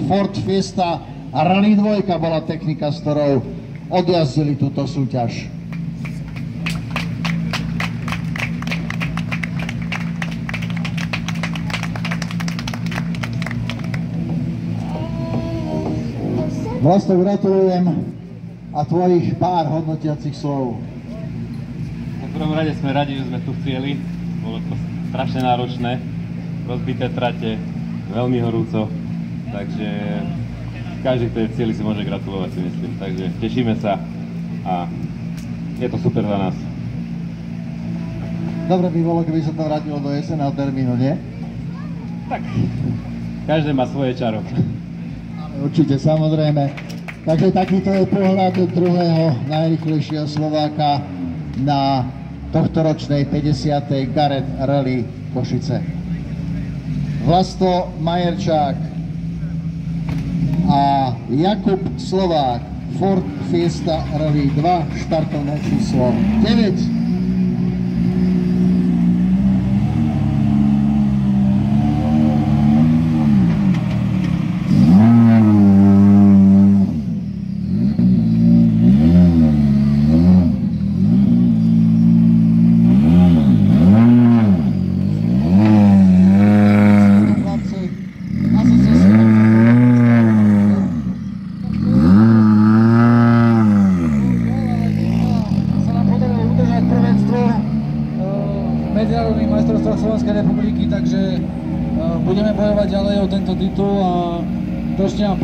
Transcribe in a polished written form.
Ford Fiesta a Rally 2 bola technika, s ktorou odjazdili túto súťaž. Vlasto, gratulujem a tvojich pár hodnotiacich slov. V prvom rade sme radi, že sme tu chceli. Bolo to strašne náročné, rozbité trate, veľmi horúco, takže každý, kto je v cieli, si môže gratulovať, si myslím. Takže tešíme sa a je to super za nás. Dobre by bolo, keby sa to vrátilo do jesenného termínu, nie? Tak, každý má svoje čaro. Určite, samozrejme. Takže takýto je pohľad druhého najrýchlejšieho Slováka na tohtoročnej 50. Garrett Rally Košice. Vlasto Majerčák a Jakub Slovák, Ford Fiesta Rally 2, štartovné číslo 9. Medzinárodných majstrovstvách Slovenskej republiky, takže budeme bojovať ďalej o tento titul a držte nám